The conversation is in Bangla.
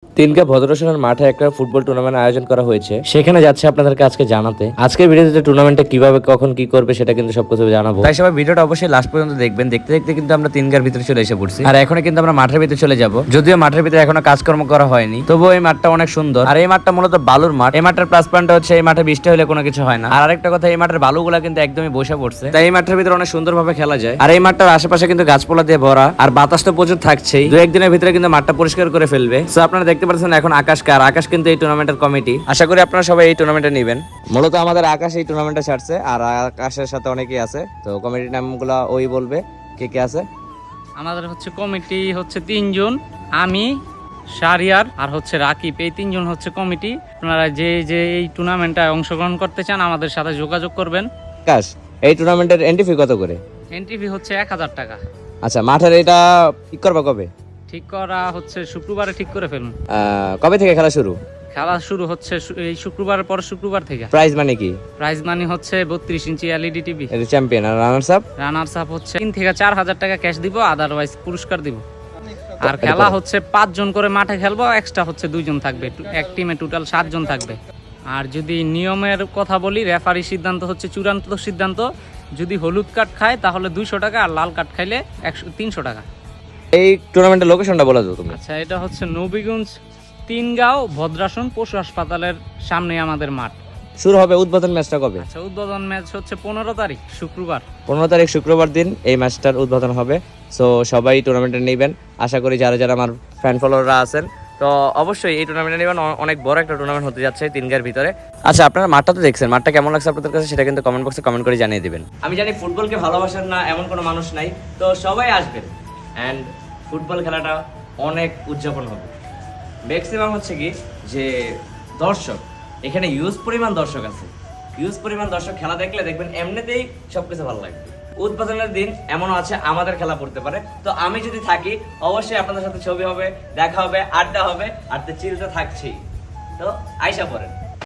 তিনকা ভদ্রসনের মাঠে একটা ফুটবল টুর্নামেন্ট আয়োজন করা হয়েছে, সেখানে যাচ্ছে আপনাদেরকে আজকে জানাতে। আজকের ভিডিওতে টুর্নামেন্টে কিভাবে কখন কি করবে সেটা কিন্তু সবকিছু জানাবো, তাই সবাই ভিডিওটা অবশ্যই লাস্ট পর্যন্ত দেখবেন। দেখতে দেখতে কিন্তু আমরা তিনকার ভিতরে চলে এসে পড়ছি, আর এখন কিন্তু আমরা মাঠের ভিতরে চলে যাব। যদিও মাঠের ভিতরে এখনো কাজকর্ম করা হয়নি, তবুও এই মাঠটা অনেক সুন্দর। আর এই মাঠটা মূলত বালুর মাঠ। এই মাঠের প্লাস পয়েন্ট হচ্ছে এই মাঠে বৃষ্টি হলে কোনো কিছু হয় না। আর আরেকটা কথা, এই মাঠের বালুগুলা কিন্তু একদমই বসে পড়ছে, তাই এই মাঠের ভিতরে অনেক সুন্দরভাবে খেলা যায়। আর এই মাঠটার আশেপাশে কিন্তু গাছপালা দিয়ে ভরা, আর বাতাস তো প্রচুর থাকছেই। দু একদিনের ভিতরে কিন্তু মাঠটা পরিষ্কার করে ফেলবে। তো আপনারা দেখতে পাচ্ছেন এখন আকাশ কিন্তু এই টুর্নামেন্টের কমিটি। আশা করি আপনারা সবাই এই টুর্নামেন্টে নেবেন। মূলত আমাদের আকাশ এই টুর্নামেন্টে ছাড়ছে, আর আকাশের সাথে অনেকেই আছে। তো কমিটির নামগুলো ওই বলবে কে কে আছে। আমাদের কমিটি তিনজন, আমি, শাহরিয়ার আর রাকিব। এই তিনজন কমিটি। আপনারা যে এই টুর্নামেন্টে অংশগ্রহণ করতে চান আমাদের সাথে যোগাযোগ করবেন। আকাশ, এই টুর্নামেন্টের এন্ট্রি ফি কত করে? এন্ট্রি ফি 1000 টাকা। আচ্ছা, মাঠের এটা ঠিক করবা কবে? ঠিক করা শুক্রবারে ঠিক করে ফেলুন। কবে থেকে খেলা শুরু? খেলা শুরু এই শুক্রবারের পর শুক্রবার থেকে। প্রাইজ মানে কি? Prize money 32 inch LED TV. এটা চ্যাম্পিয়ন। আর রানার্স আপ? রানার্স আপ 3 থেকে 4000 টাকা ক্যাশ দিব, আদারওয়াইজ পুরস্কার দিব। আর খেলা 5 জন করে মাঠে খেলবো, এক্সট্রা 2 জন থাকবে। এক টিমে টোটাল 7 জন থাকবে। আর যদি নিয়মের কথা বলি, রেফারি সিদ্ধান্ত চূড়ান্ত সিদ্ধান্ত। যদি হলুদ কার্ড খায় তাহলে 200 টাকা, আর লাল কার্ড খাইলে 300 টাকা। এই টুর্নামেন্টের লোকেশনটা বলে দাও তুমি। আচ্ছা, এটা নবীগঞ্জ তিনগাঁও ভদ্রাসন পশু হাসপাতালের সামনে আমাদের মাঠ। শুরু হবে। উদ্বোধন ম্যাচটা কবে? আচ্ছা, উদ্বোধন ম্যাচ 15 তারিখ শুক্রবার। 15 তারিখ শুক্রবার দিন এই ম্যাচটার উদ্বোধন হবে। সো সবাই টুর্নামেন্টে নেবেন। আশা করি যারা যারা আমার ফ্যান ফলোয়াররা আছেন, তো অবশ্যই এই টুর্নামেন্টে নেবেন। অনেক বড় একটা টুর্নামেন্ট হতে যাচ্ছে তিনগাঁর ভিতরে। আচ্ছা, আপনারা মাঠটা তো দেখছেন, মাঠটা কেমন লাগছে আপনাদের কাছে সেটা কিন্তু কমেন্ট বক্সে কমেন্ট করে জানিয়ে দিবেন। আমি জানি ফুটবলকে ভালোবাসেন না এমন কোনো মানুষ নাই, তো সবাই আসবেন। অ্যান্ড ফুটবল খেলাটা অনেক উদযাপন হবে। ম্যাক্সিমাম কি যে দর্শক, এখানে ইউজ পরিমাণ দর্শক আছে। ইউজ পরিমাণ দর্শক খেলা দেখলে দেখবেন এমনিতেই সবকিছু ভালো লাগবে। উদ্বোধনের দিন এমনও আছে আমাদের খেলা পড়তে পারে, তো আমি যদি থাকি অবশ্যই আপনাদের সাথে ছবি হবে, দেখা হবে, আড্ডা হবে, আর তো চিলতে থাকছেই। তো আইসা পড়েন।